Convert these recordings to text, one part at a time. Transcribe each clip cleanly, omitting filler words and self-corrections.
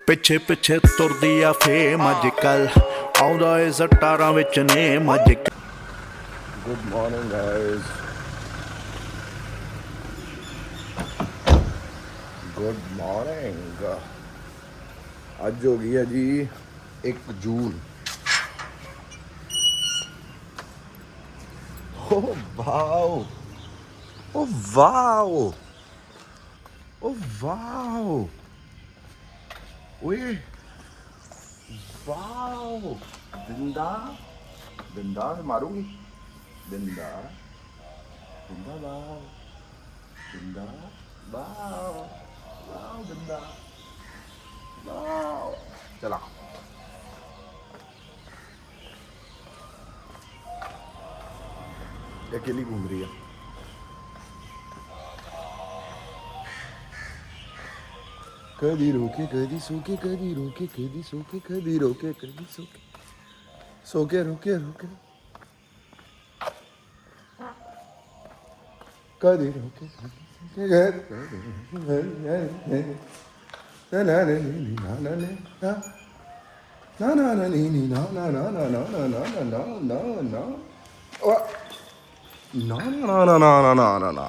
ਪਿੱਛੇ ਪਿੱਛੇ ਤੁਰਦੀ ਆ ਫੇਮ ਅੱਜ ਕੱਲ ਆਉਂਦਾ ਏ ਸਟਾਰਾਂ ਵਿੱਚ ਨੇਮ ਅੱਜ Good morning, guys. Good morning. ਅੱਜ ਹੋ ਗਈ ਹੈ ਜੀ 1 ਜੂਨ। ਓ ਵਾਓ, ਓ ਵਾਓ, ਓ ਵਾਓ, ਓਏ ਵਾਓ। ਬਿੰਦਾ ਬਿੰਦਾ ਮਾਰੂਗੀ। बिंदा बिंदा वाओ, बिंदा वाओ, वाओ बिंदा वाओ। चला अकेली घूम रही है। कदी रोके कदी सोके, कदी रोके कदी सोके, कदी रोके कदी सोके, सोके रोके रोके, कदी रोके ना ना ना ना ना ना ना ना ना नी नी ना ना ना ना ना ना ना ना ना ना ना ना ना ना ना ना ना ना ना।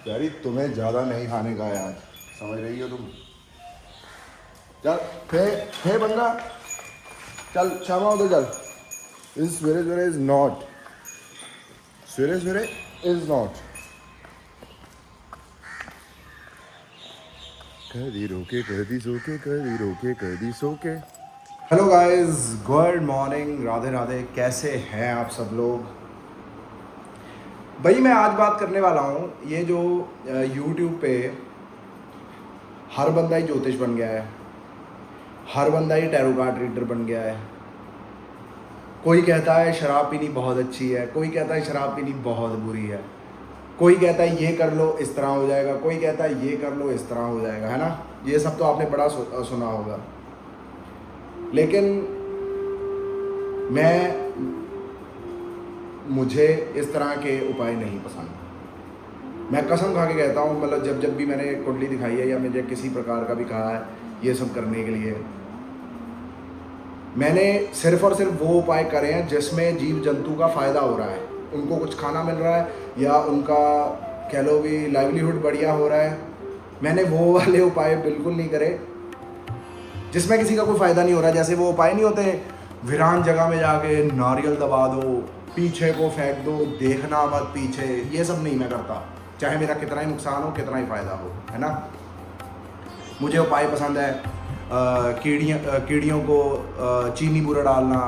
यारी तुम्हें ज्यादा नहीं खाने का है आज, समझ रही हो तुम? चल फे बंदा, चल शामा उधर चल। इस सवेरे सवेरे इज नॉट, सवेरे सवेरे इज नॉट। कदी रोके कदी सोके, कदी रोके कदी सोके। Hello guys, good morning, Radhe Radhe. कैसे हैं आप सब लोग? भाई मैं आज बात करने वाला हूँ, ये जो यूट्यूब पे हर बंदा ही ज्योतिष बन गया है, हर बंदा ही टैरो कार्ड रीडर बन गया है। कोई कहता है शराब पीनी बहुत अच्छी है, कोई कहता है शराब पीनी बहुत बुरी है, कोई कहता है ये कर लो इस तरह हो जाएगा, कोई कहता है ये कर लो इस तरह हो जाएगा, है ना? ये सब तो आपने बड़ा सुना होगा। लेकिन मुझे इस तरह के उपाय नहीं पसंद। मैं कसम खा के कहता हूँ, मतलब जब भी मैंने कुंडली दिखाई है या मुझे किसी प्रकार का भी कहा है ये सब करने के लिए, मैंने सिर्फ और सिर्फ वो उपाय करे हैं जिसमें जीव जंतु का फ़ायदा हो रहा है, उनको कुछ खाना मिल रहा है या उनका कह लो भी लाइवलीहुड बढ़िया हो रहा है। मैंने वो वाले उपाय बिल्कुल नहीं करे जिसमें किसी का कोई फ़ायदा नहीं हो रहा। जैसे वो उपाय नहीं होते, वीरान जगह में जाके नारियल दबा दो, पीछे को फेंक दो, देखना मत पीछे, ये सब नहीं मैं करता, चाहे मेरा कितना ही नुकसान हो कितना ही फ़ायदा हो, है ना? मुझे उपाय पसंद है, कीड़ियों को चीनी बूरा डालना,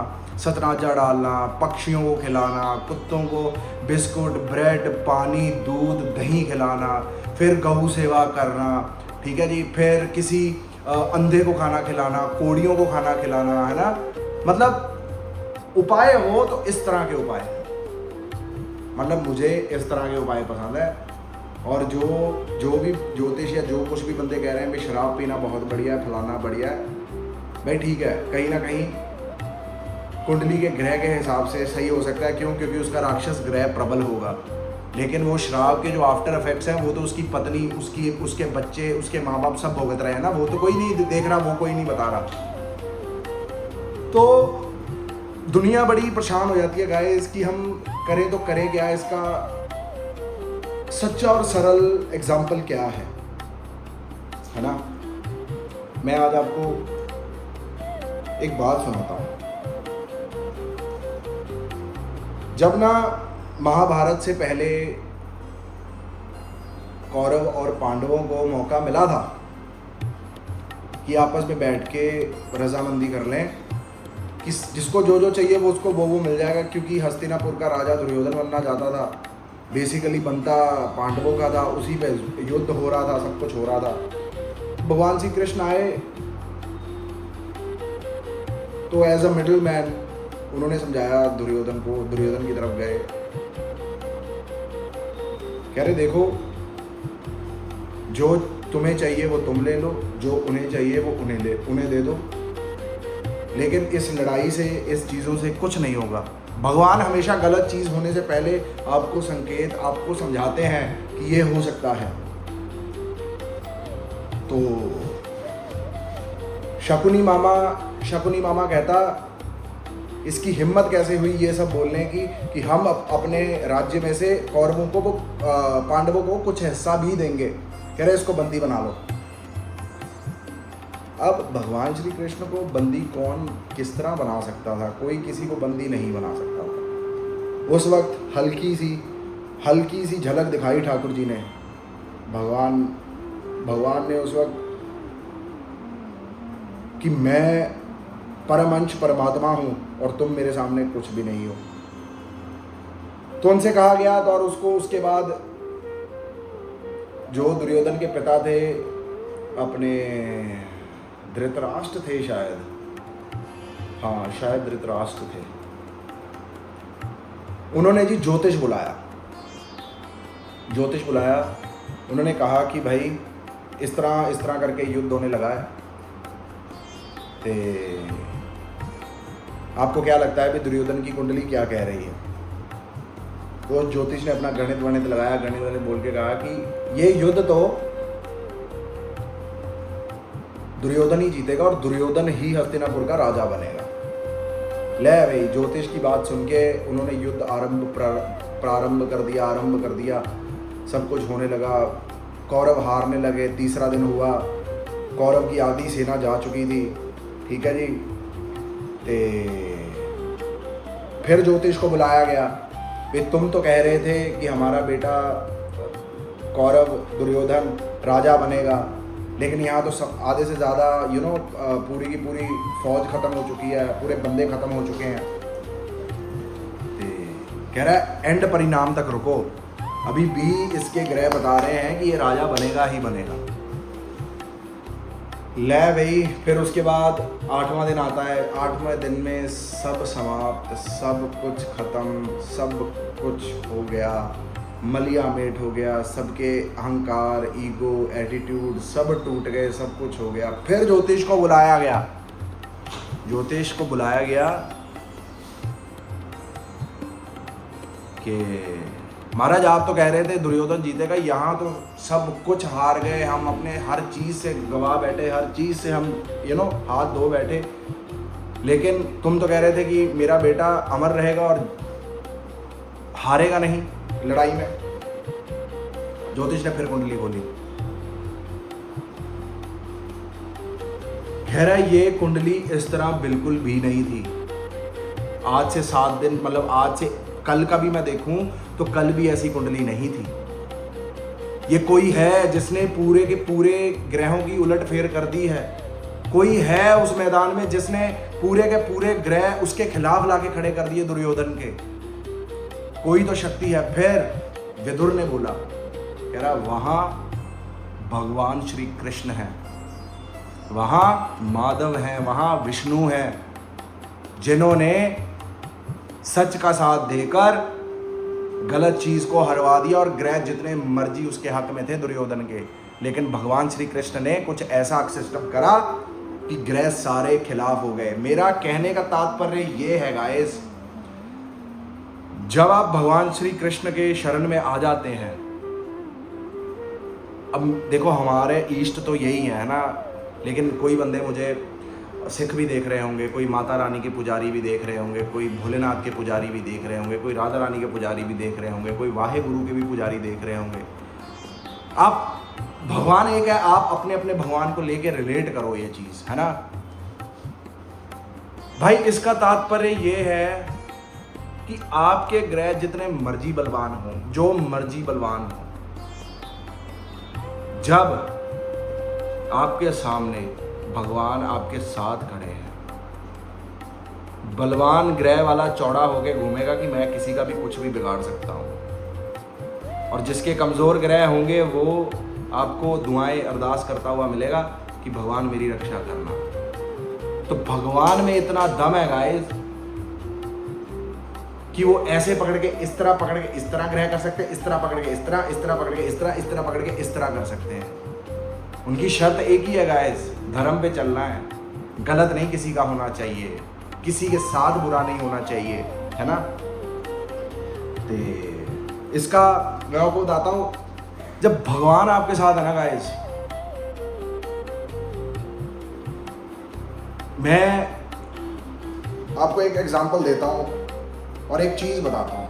सतनाजा डालना, पक्षियों को खिलाना, कुत्तों को बिस्कुट, ब्रेड, पानी, दूध, दही खिलाना, फिर गऊ सेवा करना, ठीक है जी, फिर किसी अंधे को खाना खिलाना, कोड़ियों को खाना खिलाना, है ना? मतलब उपाय हो तो इस तरह के उपाय, मतलब मुझे इस तरह के उपाय पसंद है। और जो भी ज्योतिष या जो कुछ भी बंदे कह रहे हैं भाई शराब पीना बहुत बढ़िया है, फलाना बढ़िया है, भाई ठीक है, कहीं ना कहीं कुंडली के ग्रह के हिसाब से सही हो सकता है। क्यों? क्योंकि उसका राक्षस ग्रह प्रबल होगा। लेकिन वो शराब के जो आफ्टर इफेक्ट्स हैं वो तो उसकी पत्नी, उसके बच्चे, उसके माँ बाप सब भुगत रहे हैं ना, वो तो कोई नहीं देख रहा, वो कोई नहीं बता रहा। तो दुनिया बड़ी परेशान हो जाती है गाइस कि हम करें तो करें क्या। इसका सच्चा और सरल एग्जाम्पल क्या है ना? मैं आज आपको एक बात सुनाता हूँ। जब ना महाभारत से पहले कौरव और पांडवों को मौका मिला था कि आपस में बैठ के रजामंदी कर लें कि जिसको जो जो चाहिए वो उसको वो मिल जाएगा, क्योंकि हस्तिनापुर का राजा दुर्योधन बनना चाहता था, बेसिकली बनता पांडवों का था, उसी पे युद्ध हो रहा था, सब कुछ हो रहा था। भगवान श्री कृष्ण आए तो एज अ मिडिल मैन उन्होंने समझाया दुर्योधन को, दुर्योधन की तरफ गए, कह रहे देखो जो तुम्हें चाहिए वो तुम ले लो, जो उन्हें चाहिए वो उन्हें दे दो, लेकिन इस लड़ाई से, इस चीज़ों से कुछ नहीं होगा। भगवान हमेशा गलत चीज़ होने से पहले आपको संकेत, आपको समझाते हैं कि ये हो सकता है। तो शकुनी मामा कहता इसकी हिम्मत कैसे हुई ये सब बोलने की कि हम अपने राज्य में से कौरवों को पांडवों को कुछ हिस्सा भी देंगे। कह रहे इसको बंदी बना लो। अब भगवान श्री कृष्ण को बंदी कौन किस तरह बना सकता था? कोई किसी को बंदी नहीं बना सकता था। उस वक्त हल्की सी झलक दिखाई ठाकुर जी ने। भगवान ने उस वक्त कि मैं परमंश परमात्मा हूँ और तुम मेरे सामने कुछ भी नहीं हो। तो उनसे कहा गया तो, और उसको उसके बाद जो दुर्योधन के पिता थे, अपने धृतराष्ट्र थे शायद, हाँ शायद धृतराष्ट्र थे, उन्होंने जी ज्योतिष बुलाया। उन्होंने कहा कि भाई इस तरह करके युद्ध होने लगा है, तो आपको क्या लगता है भी दुर्योधन की कुंडली क्या कह रही है? तो ज्योतिष ने अपना गणित लगाया, गणित बोल के कहा कि ये युद्ध तो दुर्योधन ही जीतेगा और दुर्योधन ही हस्तिनापुर का राजा बनेगा। ले भाई, ज्योतिष की बात सुन के उन्होंने युद्ध आरंभ कर दिया। सब कुछ होने लगा, कौरव हारने लगे। तीसरा दिन हुआ, कौरव की आधी सेना जा चुकी थी, ठीक है जी। फिर ज्योतिष को बुलाया गया, भाई तुम तो कह रहे थे कि हमारा बेटा कौरव दुर्योधन राजा बनेगा, लेकिन यहाँ तो सब आधे से ज़्यादा पूरी की पूरी फौज ख़त्म हो चुकी है, पूरे बंदे ख़त्म हो चुके हैं। कह रहा है एंड परिणाम तक रुको, अभी भी इसके ग्रह बता रहे हैं कि ये राजा बनेगा ही बनेगा। ले भाई, फिर उसके बाद 8वां दिन आता है। 8वें दिन में सब समाप्त, सब कुछ ख़त्म, सब कुछ हो गया, मलिया मेट हो गया। सबके अहंकार, ईगो, एटीट्यूड सब टूट गए, सब कुछ हो गया। फिर ज्योतिष को बुलाया गया कि महाराज आप तो कह रहे थे दुर्योधन जीतेगा, यहाँ तो सब कुछ हार गए, हम अपने हर चीज़ से गवा बैठे, हर चीज़ से हम हाथ धो बैठे, लेकिन तुम तो कह रहे थे कि मेरा बेटा अमर रहेगा और हारेगा नहीं लड़ाई में। ज्योतिष ने फिर कुंडली खोली, कह रहा है ये कुंडली इस तरह बिल्कुल भी नहीं थी। आज से 7 दिन, मतलब आज से कल का भी मैं देखूं तो कल भी ऐसी कुंडली नहीं थी। ये कोई है जिसने पूरे के पूरे ग्रहों की उलटफेर कर दी है। कोई है उस मैदान में जिसने पूरे के पूरे ग्रह उसके खिलाफ लाके खड़े कर दिए दुर्योधन के। कोई तो शक्ति है। फिर विदुर ने बोला, कह रहा वहां भगवान श्री कृष्ण है, वहां माधव है, वहां विष्णु है, जिन्होंने सच का साथ देकर गलत चीज को हरवा दिया और ग्रह जितने मर्जी उसके हक में थे दुर्योधन के। लेकिन भगवान श्री कृष्ण ने कुछ ऐसा सिस्टम करा कि ग्रह सारे खिलाफ हो गए। मेरा कहने का तात्पर्य ये है गाइस, जब आप भगवान श्री कृष्ण के शरण में आ जाते हैं, अब देखो हमारे इष्ट तो यही है ना, लेकिन कोई बंदे मुझे सिख भी देख रहे होंगे, कोई माता रानी के पुजारी भी देख रहे होंगे, कोई भोलेनाथ के पुजारी भी देख रहे होंगे, कोई राधा रानी के पुजारी भी देख रहे होंगे, कोई वाहे गुरु के भी पुजारी देख रहे होंगे। आप भगवान एक है, आप अपने अपने भगवान को लेके रिलेट करो, ये चीज है ना भाई। इसका तात्पर्य ये है कि आपके ग्रह जितने मर्जी बलवान हो, जो मर्जी बलवान हो, जब आपके सामने भगवान आपके साथ खड़े हैं, बलवान ग्रह वाला चौड़ा होके घूमेगा कि मैं किसी का भी कुछ भी बिगाड़ सकता हूं। और जिसके कमजोर ग्रह होंगे वो आपको दुआएं अरदास करता हुआ मिलेगा कि भगवान मेरी रक्षा करना। तो भगवान में इतना दम है गाइस कि वो ऐसे पकड़ के इस तरह पकड़ के इस तरह ग्रह कर सकते हैं, इस तरह पकड़ के इस तरह, इस तरह पकड़ के इस तरह, इस तरह पकड़ के इस तरह कर सकते हैं। उनकी शर्त एक ही है गाइस, धर्म पे चलना है, गलत नहीं किसी का होना चाहिए, किसी के साथ बुरा नहीं होना चाहिए, है ना। तो इसका मैं आपको बताता हूँ, जब भगवान आपके साथ है ना गाइस, मैं आपको एक एग्जांपल देता हूँ और एक चीज़ बताता हूँ।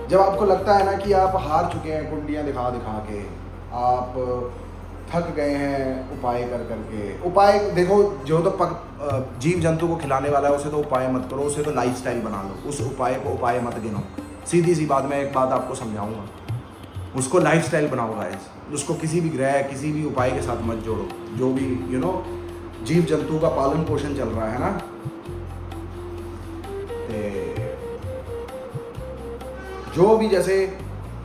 जब आपको लगता है ना कि आप हार चुके हैं कुंडियाँ दिखा दिखा के, आप थक गए हैं उपाय कर करके, उपाय देखो, जो तो जीव जंतु को खिलाने वाला है उसे तो उपाय मत करो, उसे तो लाइफस्टाइल बना लो, उस उपाय को उपाय मत गिनो। सीधी सी बात, मैं एक बात आपको समझाऊंगा, उसको लाइफस्टाइल बनाओ गाइस। उसको किसी भी ग्रह, किसी भी उपाय के साथ मत जोड़ो। जो भी जीव जंतु का पालन पोषण चल रहा है ना, जो भी, जैसे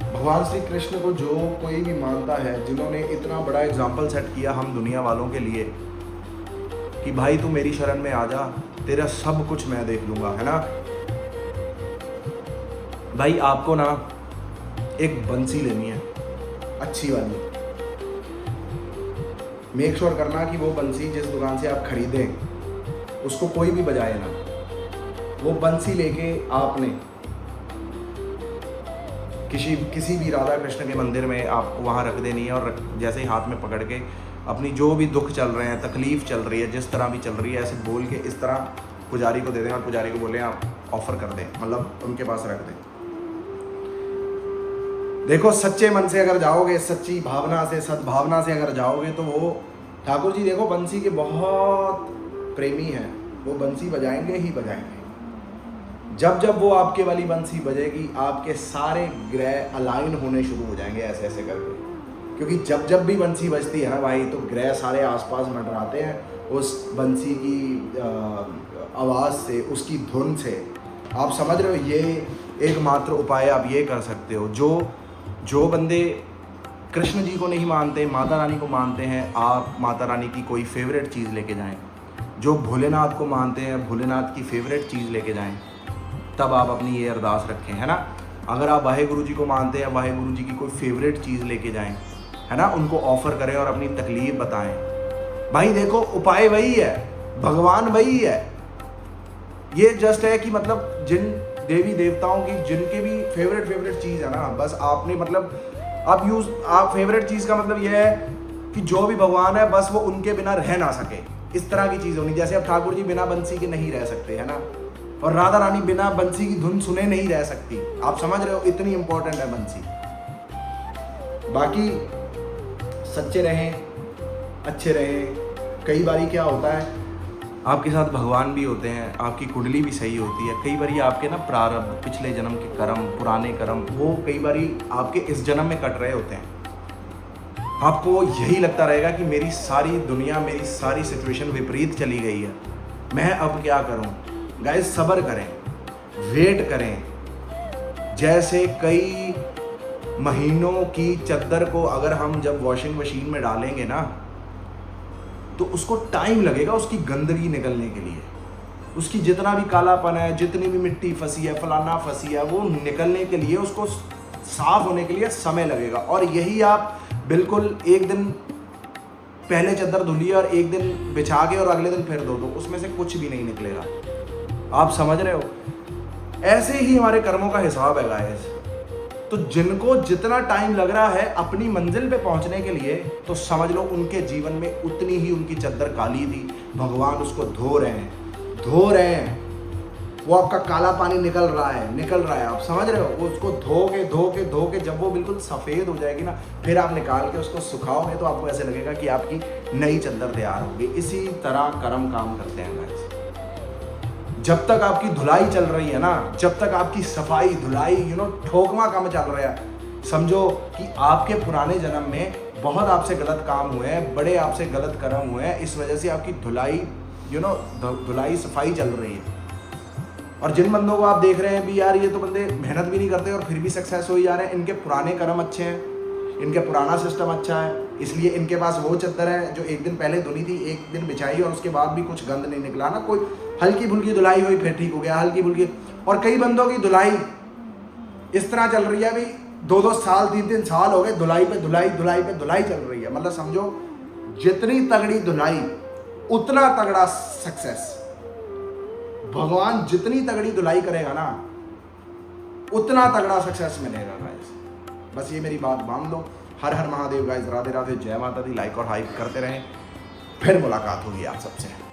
भगवान श्री कृष्ण को जो कोई भी मानता है, जिन्होंने इतना बड़ा एग्जाम्पल सेट किया हम दुनिया वालों के लिए कि भाई तू मेरी शरण में आ जा, तेरा सब कुछ मैं देख लूंगा, है ना। भाई आपको ना एक बंसी लेनी है अच्छी वाली। मेक श्योर करना कि वो बंसी जिस दुकान से आप खरीदें उसको कोई भी बजाए ना। वो बंसी लेके आपने किसी भी राधा कृष्ण के मंदिर में आपको वहाँ रख देनी है, और जैसे ही हाथ में पकड़ के अपनी जो भी दुख चल रहे हैं, तकलीफ चल रही है, जिस तरह भी चल रही है, ऐसे बोल के इस तरह पुजारी को दे दें और पुजारी को बोलें आप ऑफर कर दें, मतलब उनके पास रख दें। देखो सच्चे मन से अगर जाओगे, सच्ची भावना से, सद्भावना से अगर जाओगे, तो वो ठाकुर जी देखो बंसी के बहुत प्रेमी हैं, वो बंसी बजाएंगे ही बजाएंगे। जब जब वो आपके वाली बंसी बजेगी, आपके सारे ग्रह अलाइन होने शुरू हो जाएंगे ऐसे ऐसे करके, क्योंकि जब जब भी बंसी बजती है ना भाई, तो ग्रह सारे आसपास मंडराते हैं उस बंसी की आवाज़ से, उसकी धुन से। आप समझ रहे हो, ये एकमात्र उपाय आप ये कर सकते हो। जो बंदे कृष्ण जी को नहीं मानते, माता रानी को मानते हैं, आप माता रानी की कोई फेवरेट चीज़ लेके जाएं। जो भोलेनाथ को मानते हैं, भोलेनाथ की फेवरेट चीज़ लेके जाएं, तब आप अपनी ये अरदास रखें, है ना। अगर आप वाहेगुरु जी को मानते हैं, वाहेगुरु जी की कोई फेवरेट चीज़ लेके जाएं, है ना, उनको ऑफ़र करें और अपनी तकलीफ़ बताएं। भाई देखो उपाय वही है, भगवान वही है। ये जस्ट है कि मतलब जिन देवी देवताओं की जिनके भी फेवरेट चीज़ है ना, बस आपने मतलब आप फेवरेट चीज़ का मतलब ये है कि जो भी भगवान है बस वो उनके बिना रह ना सके, इस तरह की चीज़ होनी। जैसे अब ठाकुर जी बिना बंसी के नहीं रह सकते, है ना, और राधा रानी बिना बंसी की धुन सुने नहीं रह सकती। आप समझ रहे हो, इतनी इंपॉर्टेंट है बंसी। बाकी सच्चे रहें, अच्छे रहें। कई बारी क्या होता है, आपके साथ भगवान भी होते हैं, आपकी कुंडली भी सही होती है। कई बारी आपके ना प्रारब्ध, पिछले जन्म के कर्म, पुराने कर्म, वो कई बारी आपके इस जन्म में कट रहे होते हैं। आपको यही लगता रहेगा कि मेरी सारी दुनिया, मेरी सारी सिचुएशन विपरीत चली गई है, मैं अब क्या करूं। गाइस सब्र करें, वेट करें। जैसे कई महीनों की चद्दर को अगर हम जब वॉशिंग मशीन में डालेंगे ना, तो उसको टाइम लगेगा उसकी गंदगी निकलने के लिए। उसकी जितना भी कालापन है, जितनी भी मिट्टी फंसी है, फलाना फंसी है, वो निकलने के लिए, उसको साफ होने के लिए समय लगेगा। और यही आप बिल्कुल एक दिन पहले चद्दर धुलिए और एक दिन बिछा के और अगले दिन फिर धो दो, उसमें से कुछ भी नहीं निकलेगा। आप समझ रहे हो, ऐसे ही हमारे कर्मों का हिसाब है गाइस। तो जिनको जितना टाइम लग रहा है अपनी मंजिल पे पहुंचने के लिए, तो समझ लो उनके जीवन में उतनी ही उनकी चद्दर काली थी। भगवान उसको धो रहे हैं। वो आपका काला पानी निकल रहा है, आप समझ रहे हो। वो उसको धो के जब वो बिल्कुल सफ़ेद हो जाएगी ना, फिर आप निकाल के उसको सुखाओगे तो आपको ऐसे लगेगा कि आपकी नई चद्दर तैयार होगी। इसी तरह कर्म काम करते हैं गाइस। जब तक आपकी धुलाई चल रही है ना, जब तक आपकी सफाई धुलाई ठोकमा काम चल रहा है, समझो कि आपके पुराने जन्म में बहुत आपसे गलत काम हुए हैं, बड़े आपसे गलत कर्म हुए हैं, इस वजह से आपकी धुलाई धुलाई सफाई चल रही है। और जिन बंदों को आप देख रहे हैं भी यार ये तो बंदे मेहनत भी नहीं करते और फिर भी सक्सेस हो ही जा रहे हैं, इनके पुराने कर्म अच्छे हैं, इनके पुराना सिस्टम अच्छा है, इसलिए इनके पास वो चद्दर है जो एक दिन पहले धुली थी, एक दिन बिछाई और उसके बाद भी कुछ गंद नहीं निकला ना, कोई हल्की फुल्की धुलाई हुई फिर ठीक हो गया, हल्की फुल्की। और कई बंदों की धुलाई इस तरह चल रही है, अभी 2-2 साल 3-3 साल हो गए, धुलाई पे धुलाई चल रही है। मतलब समझो जितनी तगड़ी धुलाई उतना तगड़ा सक्सेस। भगवान जितनी तगड़ी धुलाई करेगा ना, उतना तगड़ा सक्सेस मिलेगा गाइस। बस ये मेरी बात मान लो। हर हर महादेव गाइस, राधे राधे, जय माता दी। लाइक और हाइप करते रहें, फिर मुलाकात होगी आप सबसे।